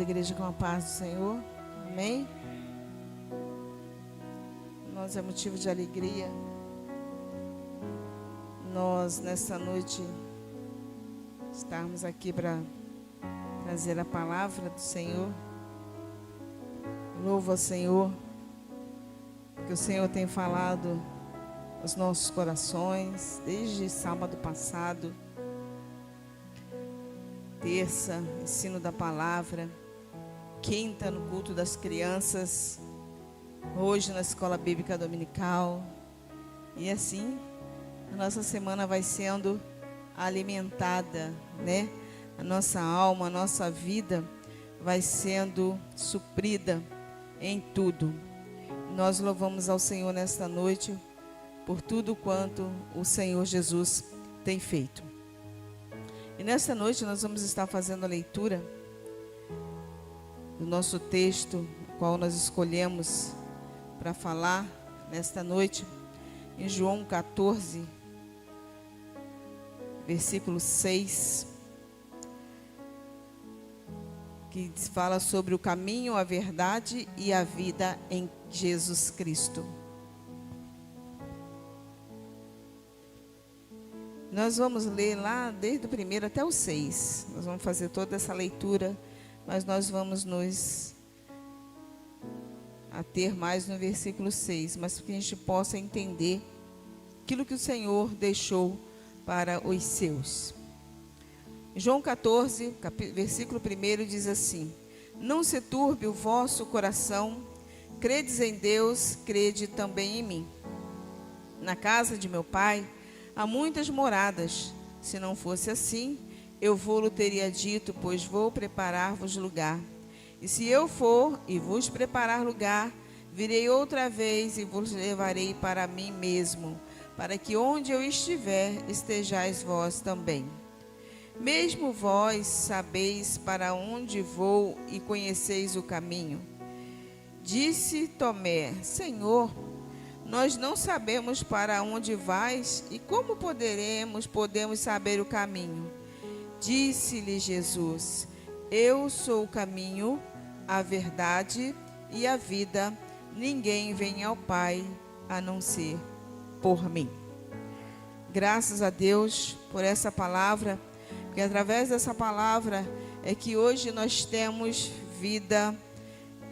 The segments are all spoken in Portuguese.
amada igreja, com a paz do Senhor. Amém? Nós é motivo de alegria. Nós, nesta noite, estarmos aqui para trazer a palavra do Senhor. Louvo ao Senhor, porque o Senhor tem falado aos nossos corações, desde sábado passado, terça, ensino da palavra, quinta no culto das crianças, hoje na escola bíblica dominical, e assim a nossa semana vai sendo alimentada, né? A nossa alma, a nossa vida vai sendo suprida em tudo. Nós louvamos ao Senhor nesta noite por tudo quanto o Senhor Jesus tem feito. E nesta noite nós vamos estar fazendo a leitura do nosso texto, o qual nós escolhemos para falar nesta noite, em João 14, versículo 6, que fala sobre o caminho, a verdade e a vida em Jesus Cristo. Nós vamos ler lá desde o 1 até o 6. Nós vamos fazer toda essa leitura, mas nós vamos nos ater mais no versículo 6, mas que a gente possa entender aquilo que o Senhor deixou para os seus. João 14, versículo 1 diz assim: Não se turbe o vosso coração, credes em Deus, crede também em mim. Na casa de meu Pai há muitas moradas. Se não fosse assim, eu vou-lo teria dito, pois vou preparar-vos lugar. E se eu for e vos preparar lugar, virei outra vez e vos levarei para mim mesmo, para que onde eu estiver, estejais vós também. Mesmo vós sabeis para onde vou e conheceis o caminho. Disse Tomé: Senhor, nós não sabemos para onde vais e como podemos saber o caminho. Disse-lhe Jesus: Eu sou o caminho, a verdade e a vida. Ninguém vem ao Pai a não ser por mim. Graças a Deus por essa palavra, porque através dessa palavra é que hoje nós temos vida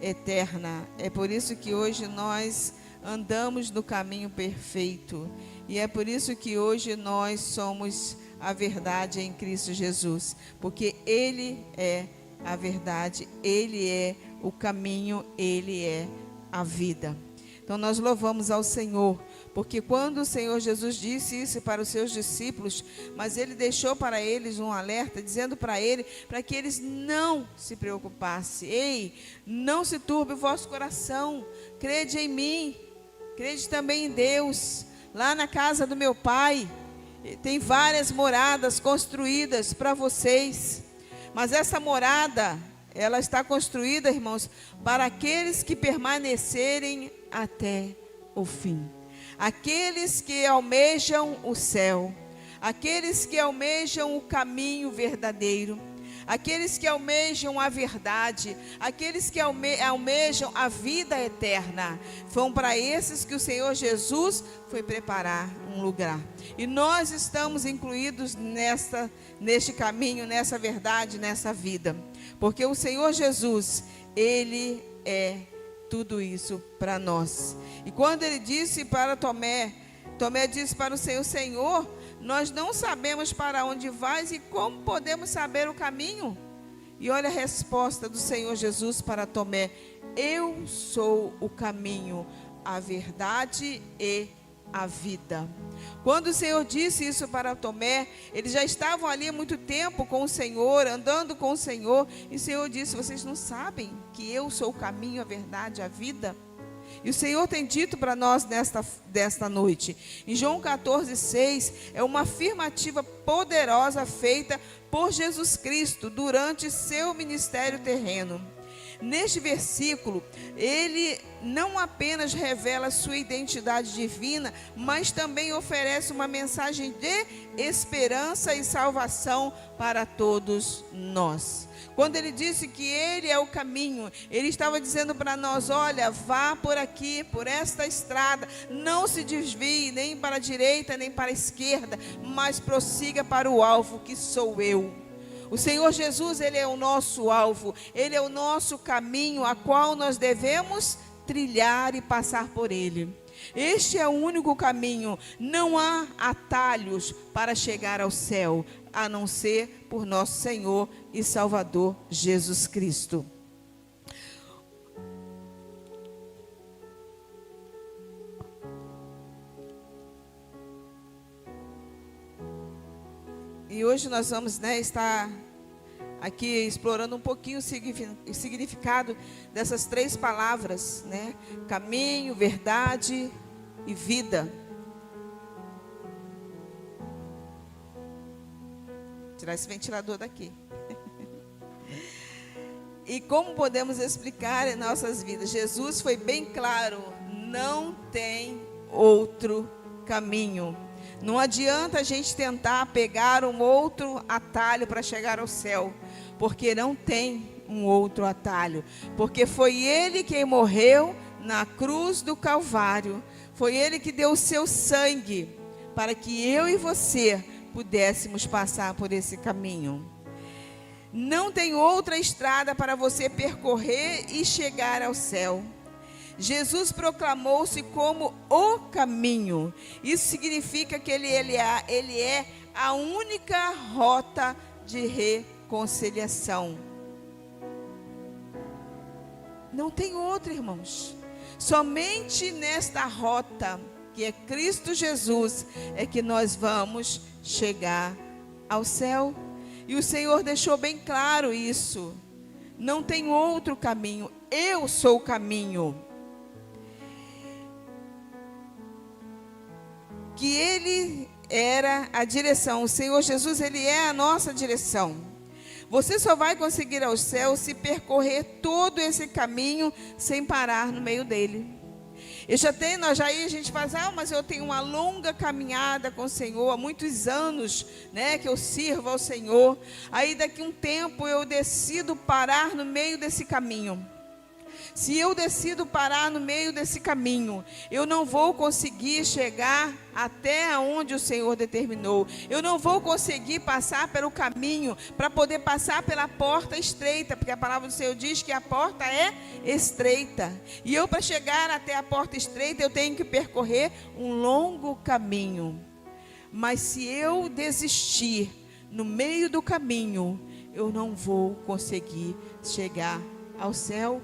eterna. É por isso que hoje nós andamos no caminho perfeito. E é por isso que hoje nós somos a verdade em Cristo Jesus. Porque Ele é a verdade, Ele é o caminho, Ele é a vida. Então nós louvamos ao Senhor, porque quando o Senhor Jesus disse isso para os seus discípulos, mas Ele deixou para eles um alerta, dizendo para que eles não se preocupassem. Ei, não se turbe o vosso coração, crede em mim, crede também em Deus. Lá na casa do meu Pai tem várias moradas construídas para vocês, mas essa morada, ela está construída, irmãos, para aqueles que permanecerem até o fim. Aqueles que almejam o céu, aqueles que almejam o caminho verdadeiro, aqueles que almejam a verdade, aqueles que almejam a vida eterna. Foram para esses que o Senhor Jesus foi preparar um lugar. E nós estamos incluídos neste caminho, nessa verdade, nessa vida. Porque o Senhor Jesus, Ele é tudo isso para nós. E quando Ele disse para Tomé disse para o Senhor: Senhor, nós não sabemos para onde vais e como podemos saber o caminho? E olha a resposta do Senhor Jesus para Tomé: Eu sou o caminho, a verdade e a vida. Quando o Senhor disse isso para Tomé, eles já estavam ali há muito tempo com o Senhor, andando com o Senhor, e o Senhor disse: vocês não sabem que eu sou o caminho, a verdade, a vida? E o Senhor tem dito para nós desta noite, em João 14, 6, é uma afirmativa poderosa feita por Jesus Cristo durante seu ministério terreno. Neste versículo, ele não apenas revela sua identidade divina, mas também oferece uma mensagem de esperança e salvação para todos nós. Quando ele disse que ele é o caminho, ele estava dizendo para nós: olha, vá por aqui, por esta estrada, não se desvie nem para a direita nem para a esquerda, mas prossiga para o alvo, que sou eu. O Senhor Jesus, ele é o nosso alvo, ele é o nosso caminho, a qual nós devemos trilhar e passar por ele. Este é o único caminho, não há atalhos para chegar ao céu, a não ser por nosso Senhor e Salvador Jesus Cristo. E hoje nós vamos, estar aqui explorando um pouquinho o significado dessas três palavras, caminho, verdade e vida. Vou tirar esse ventilador daqui. E como podemos explicar em nossas vidas? Jesus foi bem claro: não tem outro caminho. Não adianta a gente tentar pegar um outro atalho para chegar ao céu, porque não tem um outro atalho, porque foi ele quem morreu na cruz do Calvário, foi ele que deu o seu sangue para que eu e você pudéssemos passar por esse caminho. Não tem outra estrada para você percorrer e chegar ao céu. Jesus proclamou-se como o caminho. Isso significa que ele é a única rota de reconciliação. Não tem outra, irmãos. Somente nesta rota, que é Cristo Jesus, é que nós vamos chegar ao céu. E o Senhor deixou bem claro isso. Não tem outro caminho. Eu sou o caminho. Que ele era a direção. O Senhor Jesus, ele é a nossa direção. Você só vai conseguir ao céu se percorrer todo esse caminho sem parar no meio dele. A gente fala: mas eu tenho uma longa caminhada com o Senhor, há muitos anos, que eu sirvo ao Senhor. Aí daqui um tempo eu decido parar no meio desse caminho. Se eu decido parar no meio desse caminho, eu não vou conseguir chegar até onde o Senhor determinou. Eu não vou conseguir passar pelo caminho para poder passar pela porta estreita, porque a palavra do Senhor diz que a porta é estreita. E eu, para chegar até a porta estreita, eu tenho que percorrer um longo caminho. Mas se eu desistir no meio do caminho, eu não vou conseguir chegar ao céu.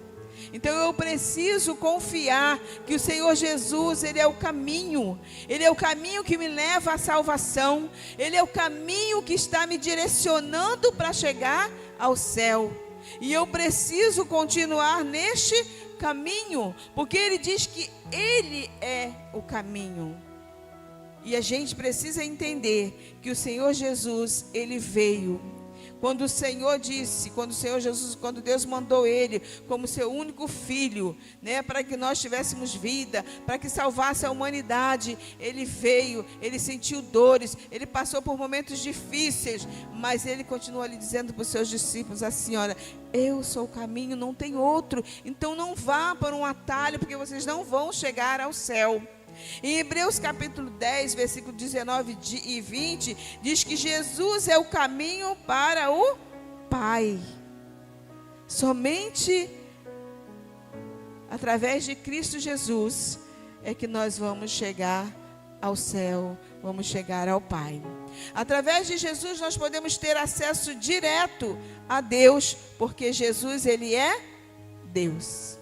Então eu preciso confiar que o Senhor Jesus, ele é o caminho. Ele é o caminho que me leva à salvação. Ele é o caminho que está me direcionando para chegar ao céu. E eu preciso continuar neste caminho, porque ele diz que ele é o caminho. E a gente precisa entender que o Senhor Jesus, ele veio. Quando Deus mandou ele como seu único filho, para que nós tivéssemos vida, para que salvasse a humanidade, ele veio, ele sentiu dores, ele passou por momentos difíceis, mas ele continua ali dizendo para os seus discípulos assim: olha, eu sou o caminho, não tem outro, então não vá por um atalho, porque vocês não vão chegar ao céu. Em Hebreus capítulo 10, versículo 19 e 20, diz que Jesus é o caminho para o Pai. Somente através de Cristo Jesus é que nós vamos chegar ao céu, vamos chegar ao Pai. Através de Jesus nós podemos ter acesso direto a Deus, porque Jesus, ele é Deus.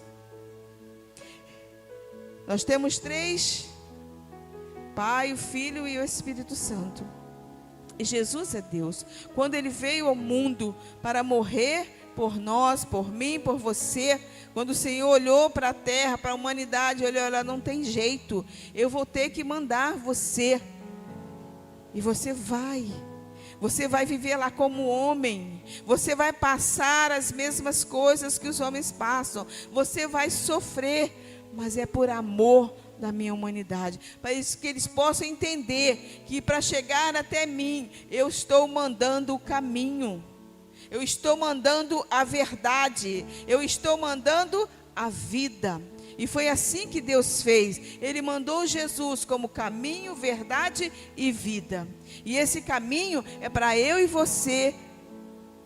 Nós temos três: Pai, o Filho e o Espírito Santo. E Jesus é Deus. Quando ele veio ao mundo para morrer por nós, por mim, por você, quando o Senhor olhou para a terra, para a humanidade, olhou: olha, não tem jeito, eu vou ter que mandar você. E você vai. Você vai viver lá como homem. Você vai passar as mesmas coisas que os homens passam. Você vai sofrer, mas é por amor da minha humanidade, para isso que eles possam entender que para chegar até mim, eu estou mandando o caminho, eu estou mandando a verdade, eu estou mandando a vida. E foi assim que Deus fez. Ele mandou Jesus como caminho, verdade e vida. E esse caminho é para eu e você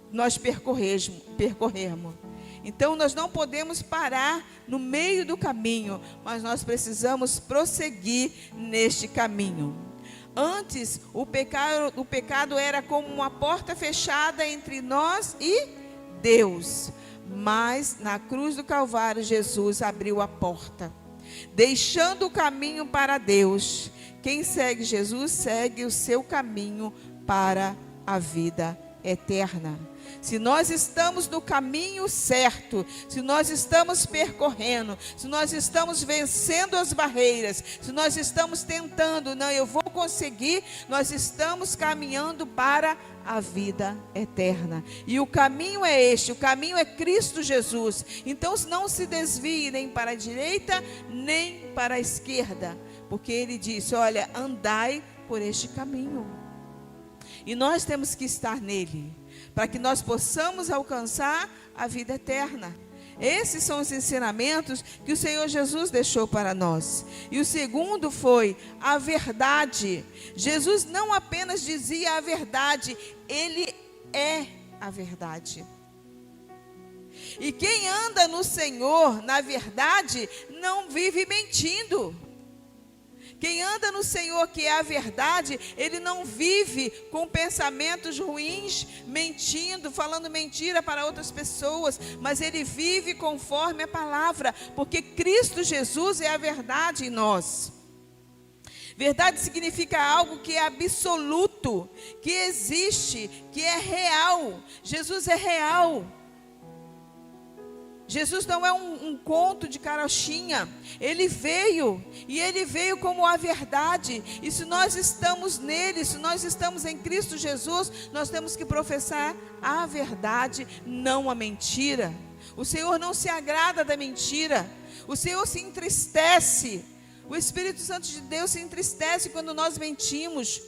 nós percorrermos. Então nós não podemos parar no meio do caminho, mas nós precisamos prosseguir neste caminho. Antes, o pecado era como uma porta fechada entre nós e Deus. Mas na cruz do Calvário, Jesus abriu a porta, deixando o caminho para Deus. Quem segue Jesus, segue o seu caminho para a vida eterna. Se nós estamos no caminho certo, se nós estamos percorrendo, se nós estamos vencendo as barreiras, se nós estamos tentando, não, eu vou conseguir, nós estamos caminhando para a vida eterna. E o caminho é este, o caminho é Cristo Jesus. Então não se desvie nem para a direita, nem para a esquerda, porque ele disse, olha, andai por este caminho. E nós temos que estar nele, para que nós possamos alcançar a vida eterna. Esses são os ensinamentos que o Senhor Jesus deixou para nós. E o segundo foi a verdade. Jesus não apenas dizia a verdade, Ele é a verdade. E quem anda no Senhor, na verdade, não vive mentindo. Quem anda no Senhor, que é a verdade, ele não vive com pensamentos ruins, mentindo, falando mentira para outras pessoas, mas ele vive conforme a palavra, porque Cristo Jesus é a verdade em nós. Verdade significa algo que é absoluto, que existe, que é real. Jesus é real. Jesus não é um conto de carochinha. Ele veio, e Ele veio como a verdade. E se nós estamos nele, se nós estamos em Cristo Jesus, nós temos que professar a verdade, não a mentira. O Senhor não se agrada da mentira. O Senhor se entristece. O Espírito Santo de Deus se entristece quando nós mentimos.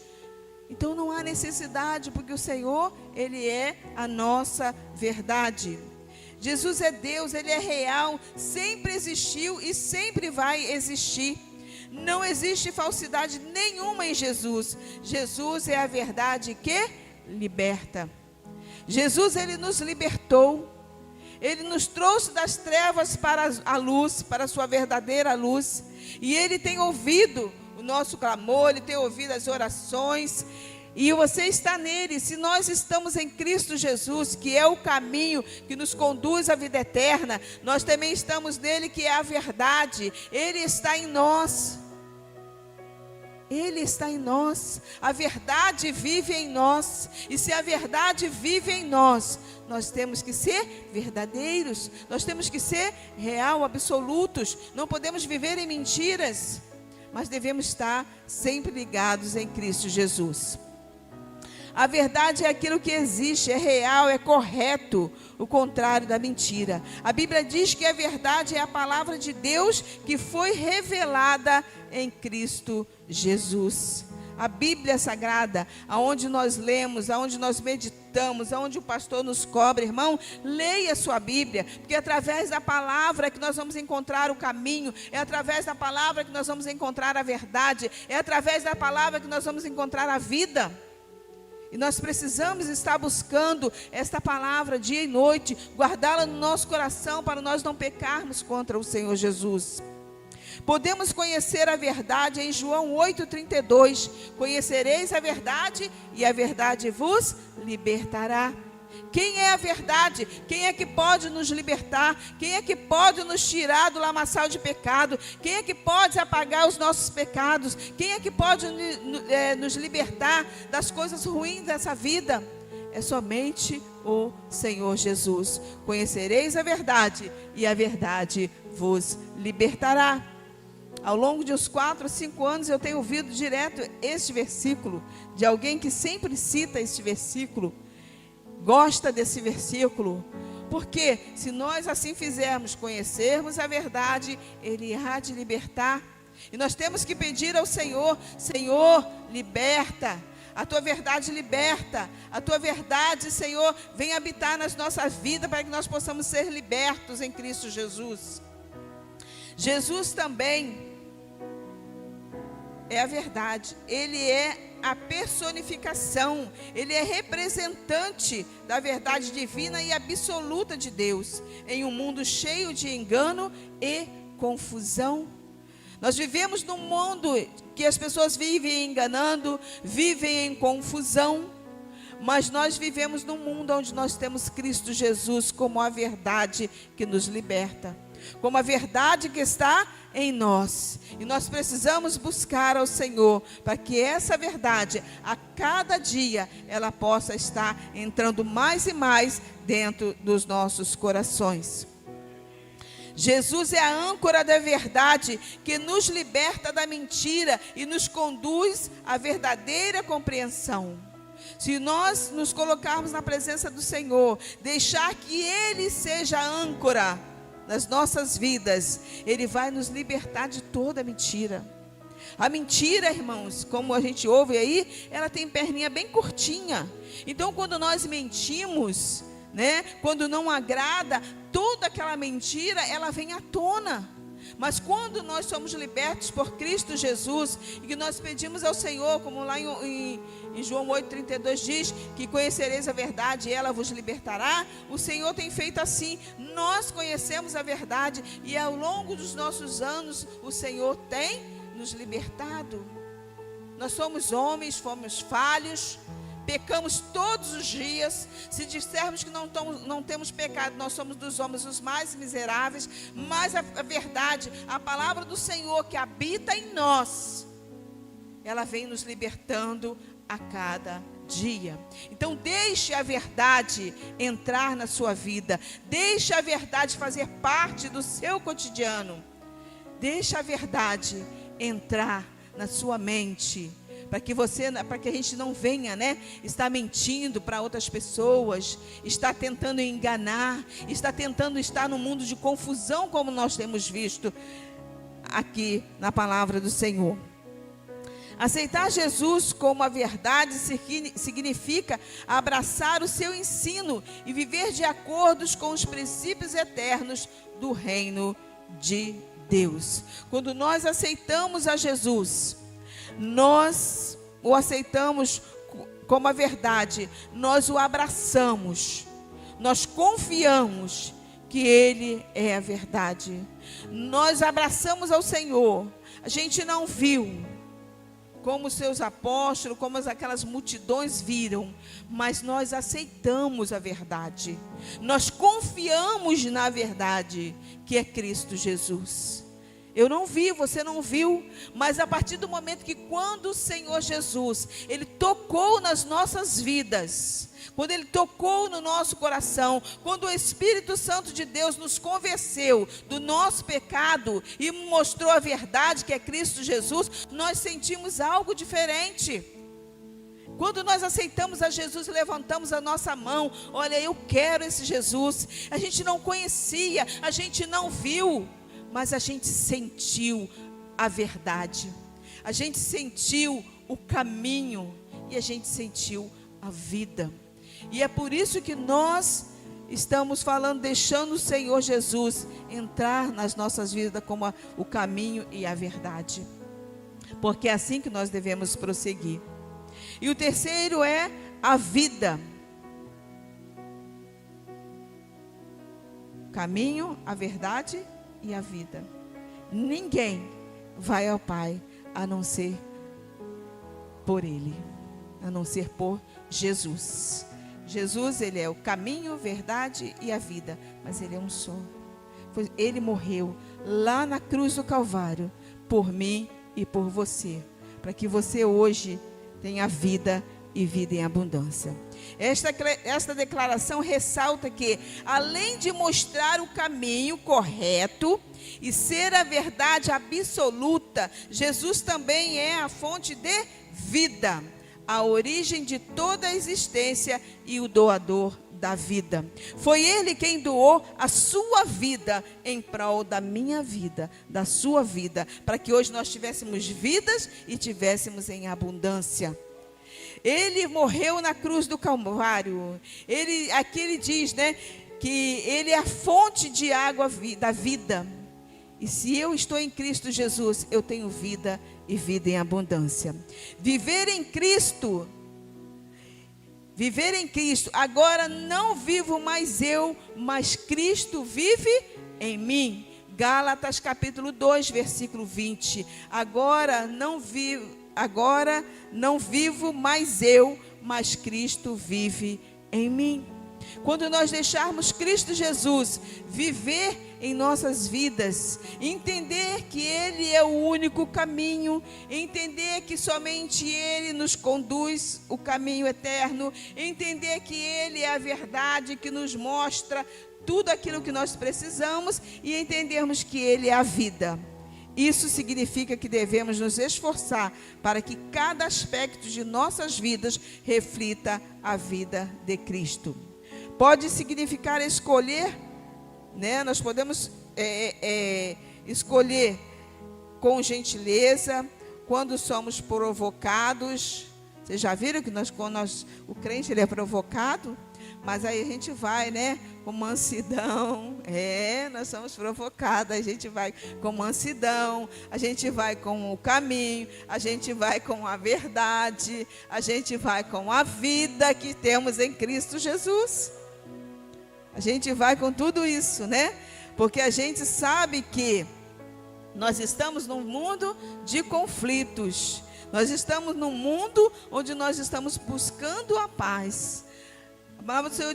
Então não há necessidade, porque o Senhor, Ele é a nossa verdade. Jesus é Deus, Ele é real, sempre existiu e sempre vai existir. Não existe falsidade nenhuma em Jesus. Jesus é a verdade que liberta. Jesus, Ele nos libertou. Ele nos trouxe das trevas para a luz, para a sua verdadeira luz. E Ele tem ouvido o nosso clamor, Ele tem ouvido as orações. E você está nele. Se nós estamos em Cristo Jesus, que é o caminho que nos conduz à vida eterna, nós também estamos nele, que é a verdade. Ele está em nós. Ele está em nós. A verdade vive em nós. E se a verdade vive em nós, nós temos que ser verdadeiros. Nós temos que ser real, absolutos. Não podemos viver em mentiras, mas devemos estar sempre ligados em Cristo Jesus. A verdade é aquilo que existe, é real, é correto, o contrário da mentira. A Bíblia diz que a verdade é a palavra de Deus que foi revelada em Cristo Jesus. A Bíblia Sagrada, aonde nós lemos, aonde nós meditamos, aonde o pastor nos cobra, irmão, leia a sua Bíblia, porque é através da palavra que nós vamos encontrar o caminho, é através da palavra que nós vamos encontrar a verdade, é através da palavra que nós vamos encontrar a vida. E nós precisamos estar buscando esta palavra dia e noite, guardá-la no nosso coração para nós não pecarmos contra o Senhor Jesus. Podemos conhecer a verdade em João 8,32. Conhecereis a verdade e a verdade vos libertará. Quem é a verdade? Quem é que pode nos libertar? Quem é que pode nos tirar do lamaçal de pecado? Quem é que pode apagar os nossos pecados? Quem é que pode nos libertar das coisas ruins dessa vida? É somente o Senhor Jesus. Conhecereis a verdade e a verdade vos libertará. Ao longo de uns 4 ou 5 anos, eu tenho ouvido direto este versículo, de alguém que sempre cita este versículo, gosta desse versículo, porque se nós assim fizermos, conhecermos a verdade, Ele há de libertar. E nós temos que pedir ao Senhor: Senhor, liberta, a Tua verdade liberta, a Tua verdade, Senhor, vem habitar nas nossas vidas, para que nós possamos ser libertos em Cristo Jesus. Jesus também é a verdade, Ele é a personificação, Ele é representante da verdade divina e absoluta de Deus, em um mundo cheio de engano e confusão. Nós vivemos num mundo que as pessoas vivem enganando, vivem em confusão, mas nós vivemos num mundo onde nós temos Cristo Jesus como a verdade que nos liberta, como a verdade que está em nós. E nós precisamos buscar ao Senhor para que essa verdade, a cada dia, ela possa estar entrando mais e mais dentro dos nossos corações. Jesus é a âncora da verdade que nos liberta da mentira e nos conduz à verdadeira compreensão. Se nós nos colocarmos na presença do Senhor, deixar que Ele seja a âncora nas nossas vidas, Ele vai nos libertar de toda mentira. A mentira, irmãos, como a gente ouve aí, ela tem perninha bem curtinha. Então, quando nós mentimos, quando não agrada, toda aquela mentira, ela vem à tona. Mas quando nós somos libertos por Cristo Jesus, e que nós pedimos ao Senhor, como lá em João 8,32 diz, que conhecereis a verdade e ela vos libertará, o Senhor tem feito assim. Nós conhecemos a verdade e ao longo dos nossos anos, o Senhor tem nos libertado. Nós somos homens, fomos falhos, pecamos todos os dias. Se dissermos que não temos pecado, nós somos dos homens os mais miseráveis. Mas a verdade, a palavra do Senhor que habita em nós, ela vem nos libertando a cada dia. Então deixe a verdade entrar na sua vida. Deixe a verdade fazer parte do seu cotidiano. Deixe a verdade entrar na sua mente, para que a gente não venha, estar mentindo para outras pessoas, está tentando enganar, está tentando estar no mundo de confusão, como nós temos visto aqui na palavra do Senhor. Aceitar Jesus como a verdade significa abraçar o seu ensino e viver de acordo com os princípios eternos do reino de Deus. Quando nós aceitamos a Jesus, nós o aceitamos como a verdade, nós o abraçamos, nós confiamos que Ele é a verdade. Nós abraçamos ao Senhor. A gente não viu como os seus apóstolos, como aquelas multidões viram, mas nós aceitamos a verdade. Nós confiamos na verdade, que é Cristo Jesus. Eu não vi, você não viu, mas a partir do momento que quando o Senhor Jesus, Ele tocou nas nossas vidas, quando Ele tocou no nosso coração, quando o Espírito Santo de Deus nos convenceu do nosso pecado e mostrou a verdade que é Cristo Jesus, nós sentimos algo diferente. Quando nós aceitamos a Jesus, levantamos a nossa mão, olha, eu quero esse Jesus. A gente não conhecia, a gente não viu, mas a gente sentiu a verdade, a gente sentiu o caminho e a gente sentiu a vida. E é por isso que nós estamos falando, deixando o Senhor Jesus entrar nas nossas vidas como o caminho e a verdade, porque é assim que nós devemos prosseguir. E o terceiro é a vida. O caminho, a verdade e a vida. Ninguém vai ao Pai a não ser por Ele, a não ser por Jesus. Jesus, Ele é o caminho, verdade e a vida, mas Ele é um só. Ele morreu lá na cruz do Calvário por mim e por você, para que você hoje tenha vida e vida em abundância. Esta declaração ressalta que, além de mostrar o caminho correto e ser a verdade absoluta, Jesus também é a fonte de vida, a origem de toda a existência e o doador da vida. Foi Ele quem doou a sua vida em prol da minha vida, da sua vida, para que hoje nós tivéssemos vidas e tivéssemos em abundância. Ele morreu na cruz do Calvário. Aqui ele diz, né, que Ele é a fonte de água da vida. E se eu estou em Cristo Jesus, eu tenho vida e vida em abundância. Viver em Cristo, agora não vivo mais eu, mas Cristo vive em mim. Gálatas capítulo 2, versículo 20. Agora não vivo mais eu, mas Cristo vive em mim. Quando nós deixarmos Cristo Jesus viver em nossas vidas, entender que Ele é o único caminho, entender que somente Ele nos conduz o caminho eterno, entender que Ele é a verdade que nos mostra tudo aquilo que nós precisamos e entendermos que Ele é a vida. Isso significa que devemos nos esforçar para que cada aspecto de nossas vidas reflita a vida de Cristo. Pode significar escolher, né? Nós podemos escolher com gentileza, quando somos provocados. Vocês já viram que o crente ele é provocado? Mas aí a gente vai, né, com mansidão. Nós somos provocados. A gente vai com mansidão, a gente vai com o caminho, a gente vai com a verdade, a gente vai com a vida que temos em Cristo Jesus. A gente vai com tudo isso, né? Porque a gente sabe que nós estamos num mundo de conflitos. Nós estamos num mundo onde nós estamos buscando a paz. Mas o Senhor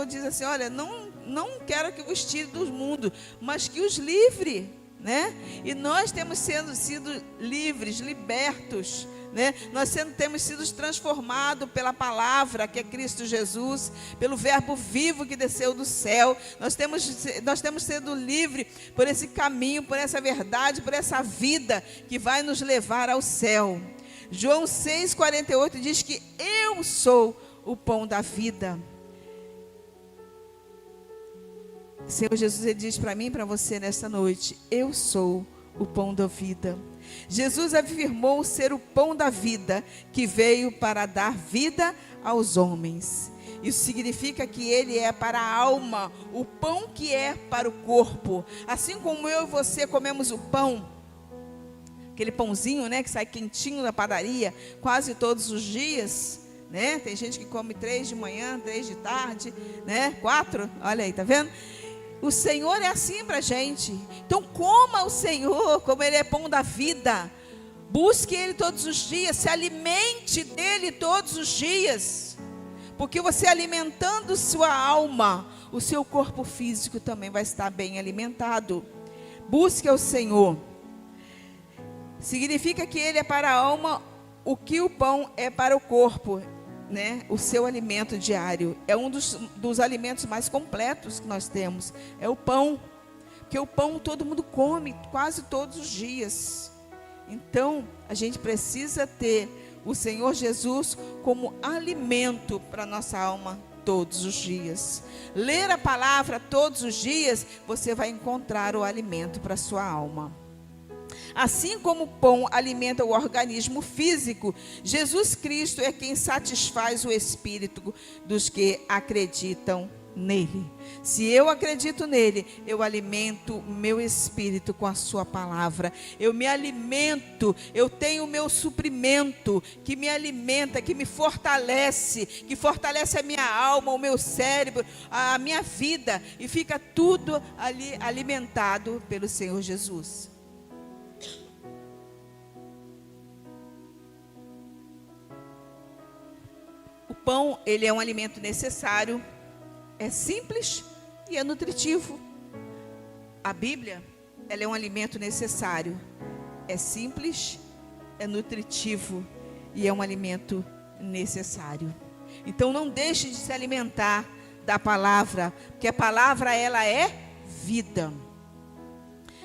diz assim, olha, não quero que vos tire do mundo, mas que os livre, né? E nós temos sido livres, libertos, né? Temos sido transformados pela palavra que é Cristo Jesus, pelo verbo vivo que desceu do céu. Nós temos sido livres por esse caminho, por essa verdade, por essa vida que vai nos levar ao céu. João 6,48 diz que eu sou o pão da vida. O Senhor Jesus ele diz para mim e para você nesta noite: eu sou o pão da vida. Jesus afirmou ser o pão da vida, que veio para dar vida aos homens. Isso significa que Ele é para a alma, o pão que é para o corpo. Assim como eu e você comemos o pão, aquele pãozinho, né, que sai quentinho da padaria, quase todos os dias, né? Tem gente que come 3 de manhã, 3 de tarde, né? 4, olha aí, tá vendo? O Senhor é assim para a gente. Então coma o Senhor, como Ele é pão da vida. Busque Ele todos os dias, se alimente dEle todos os dias. Porque você alimentando sua alma, o seu corpo físico também vai estar bem alimentado. Busque ao Senhor. Significa que Ele é para a alma o que o pão é para o corpo, né? O seu alimento diário. É um dos alimentos mais completos que nós temos. É o pão. Porque o pão todo mundo come quase todos os dias. Então, a gente precisa ter o Senhor Jesus como alimento para a nossa alma todos os dias. Ler a palavra todos os dias, você vai encontrar o alimento para a sua alma. Assim como o pão alimenta o organismo físico, Jesus Cristo é quem satisfaz o espírito dos que acreditam nele. Se eu acredito nele, eu alimento o meu espírito com a sua palavra. Eu me alimento, eu tenho o meu suprimento que me alimenta, que me fortalece, que fortalece a minha alma, o meu cérebro, a minha vida, e fica tudo ali alimentado pelo Senhor Jesus. O pão, ele é um alimento necessário, é simples e é nutritivo. A Bíblia, ela é um alimento necessário, é simples, é nutritivo e é um alimento necessário. Então não deixe de se alimentar da palavra, porque a palavra ela é vida.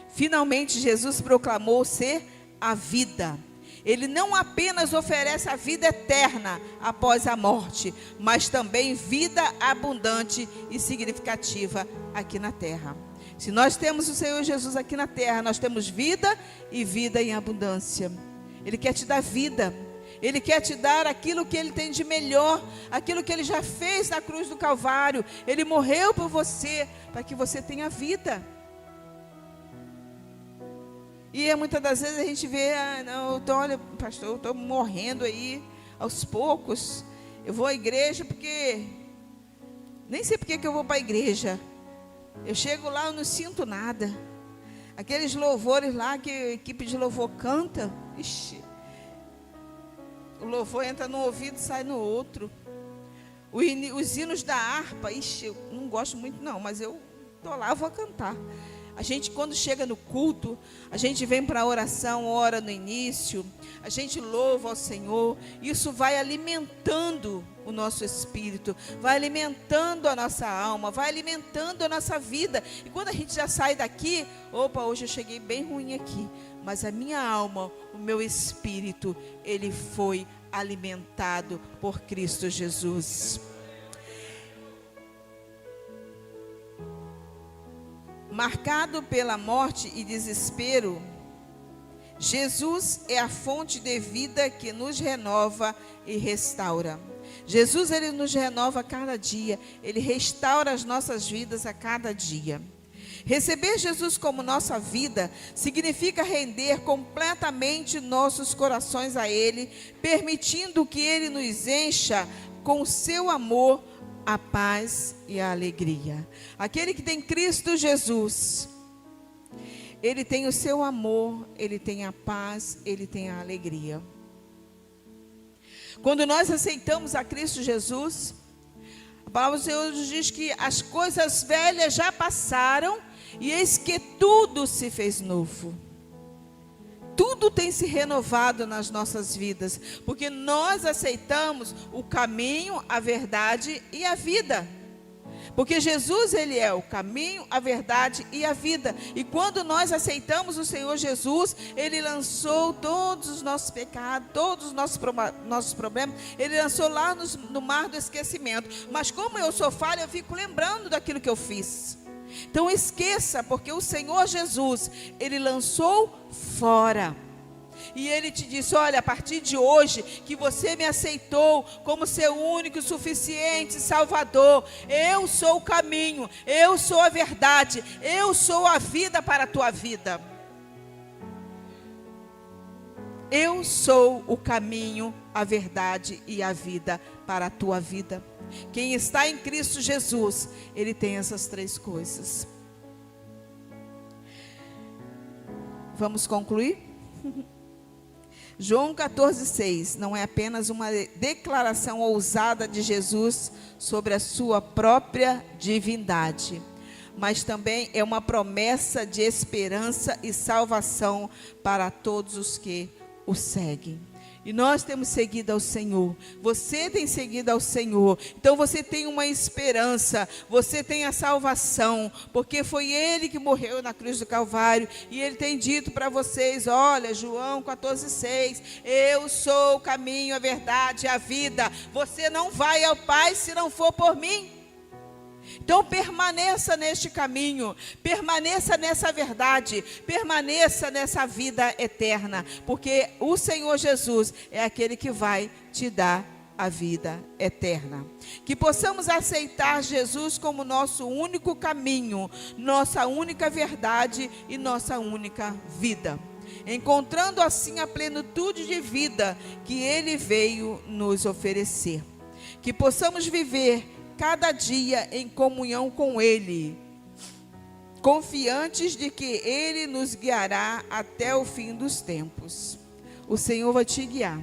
Finalmente Jesus proclamou ser a vida. Ele não apenas oferece a vida eterna após a morte, mas também vida abundante e significativa aqui na terra. Se nós temos o Senhor Jesus aqui na terra, nós temos vida e vida em abundância. Ele quer te dar vida. Ele quer te dar aquilo que Ele tem de melhor, aquilo que Ele já fez na cruz do Calvário. Ele morreu por você, para que você tenha vida. E muitas das vezes a gente vê, não, olha, pastor, eu estou morrendo aí, aos poucos. Eu vou à igreja porque, nem sei porque que eu vou para a igreja. Eu chego lá, eu não sinto nada. Aqueles louvores lá que a equipe de louvor canta, ixi, o louvor entra no ouvido e sai no outro. Os hinos da harpa, ixi, eu não gosto muito não, mas eu estou lá, vou cantar. A gente, quando chega no culto, a gente vem para a oração, ora no início, a gente louva ao Senhor. Isso vai alimentando o nosso espírito, vai alimentando a nossa alma, vai alimentando a nossa vida. E quando a gente já sai daqui, opa, hoje eu cheguei bem ruim aqui, mas a minha alma, o meu espírito, ele foi alimentado por Cristo Jesus. Marcado pela morte e desespero, Jesus é a fonte de vida que nos renova e restaura. Jesus, ele nos renova a cada dia, ele restaura as nossas vidas a cada dia. Receber Jesus como nossa vida significa render completamente nossos corações a Ele, permitindo que Ele nos encha com o seu amor, a paz e a alegria. Aquele que tem Cristo Jesus, ele tem o seu amor, ele tem a paz, ele tem a alegria. Quando nós aceitamos a Cristo Jesus, a palavra do Senhor nos diz que as coisas velhas já passaram e eis que tudo se fez novo. Tudo tem se renovado nas nossas vidas, porque nós aceitamos o caminho, a verdade e a vida. Porque Jesus, ele é o caminho, a verdade e a vida. E quando nós aceitamos o Senhor Jesus, ele lançou todos os nossos pecados, todos os nossos problemas, ele lançou lá no mar do esquecimento. Mas como eu sou falha, eu fico lembrando daquilo que eu fiz. Então esqueça, porque o Senhor Jesus, ele lançou fora. E ele te disse, olha, a partir de hoje, que você me aceitou como seu único e suficiente Salvador, eu sou o caminho, eu sou a verdade, eu sou a vida para a tua vida. Eu sou o caminho, a verdade e a vida para a tua vida. Quem está em Cristo Jesus, ele tem essas três coisas. Vamos concluir? João 14,6 não é apenas uma declaração ousada de Jesus sobre a sua própria divindade, mas também é uma promessa de esperança e salvação para todos os que o seguem. E nós temos seguido ao Senhor, você tem seguido ao Senhor, então você tem uma esperança, você tem a salvação, porque foi Ele que morreu na cruz do Calvário, e Ele tem dito para vocês, olha, João 14,6, eu sou o caminho, a verdade e a vida, você não vai ao Pai se não for por mim. Então permaneça neste caminho, permaneça nessa verdade, permaneça nessa vida eterna, porque o Senhor Jesus é aquele que vai te dar a vida eterna. Que possamos aceitar Jesus como nosso único caminho, nossa única verdade e nossa única vida, encontrando assim a plenitude de vida que Ele veio nos oferecer. Que possamos viver cada dia em comunhão com Ele, confiantes de que Ele nos guiará até o fim dos tempos. O Senhor vai te guiar.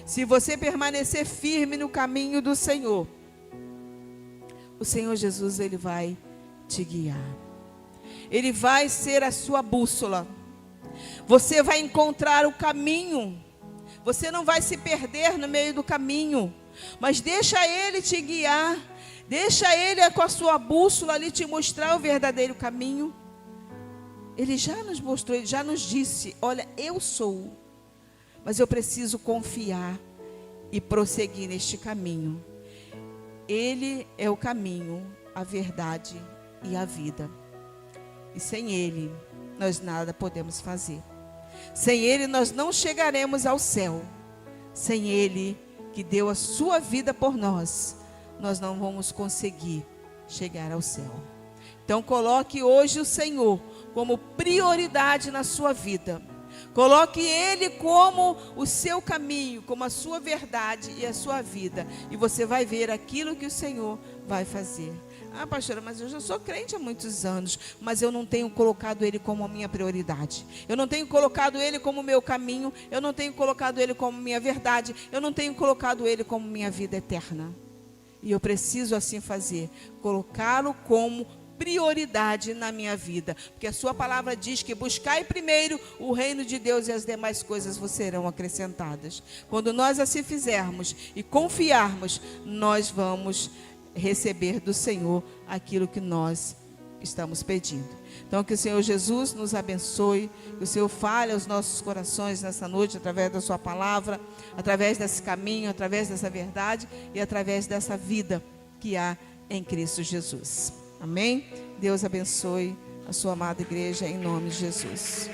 Se você permanecer firme no caminho do Senhor, o Senhor Jesus, Ele vai te guiar. Ele vai ser a sua bússola. Você vai encontrar o caminho Você não vai se perder no meio do caminho, mas deixa Ele te guiar. Deixa Ele com a sua bússola ali te mostrar o verdadeiro caminho. Ele já nos mostrou, Ele já nos disse, olha, eu sou, mas eu preciso confiar e prosseguir neste caminho. Ele é o caminho, a verdade e a vida. E sem Ele, nós nada podemos fazer. Sem Ele, nós não chegaremos ao céu. Sem Ele, que deu a sua vida por nós, nós não vamos conseguir chegar ao céu. Então, coloque hoje o Senhor como prioridade na sua vida. Coloque Ele como o seu caminho, como a sua verdade e a sua vida. E você vai ver aquilo que o Senhor vai fazer. Ah, pastora, mas eu já sou crente há muitos anos, mas eu não tenho colocado Ele como a minha prioridade. Eu não tenho colocado Ele como o meu caminho. Eu não tenho colocado Ele como minha verdade. Eu não tenho colocado Ele como minha vida eterna. E eu preciso assim fazer, colocá-lo como prioridade na minha vida, porque a sua palavra diz que buscai primeiro o reino de Deus e as demais coisas vos serão acrescentadas. Quando nós assim fizermos e confiarmos, nós vamos receber do Senhor aquilo que nós estamos pedindo. Então, que o Senhor Jesus nos abençoe, que o Senhor fale aos nossos corações nessa noite, através da sua palavra, através desse caminho, através dessa verdade e através dessa vida que há em Cristo Jesus. Amém? Deus abençoe a sua amada igreja em nome de Jesus.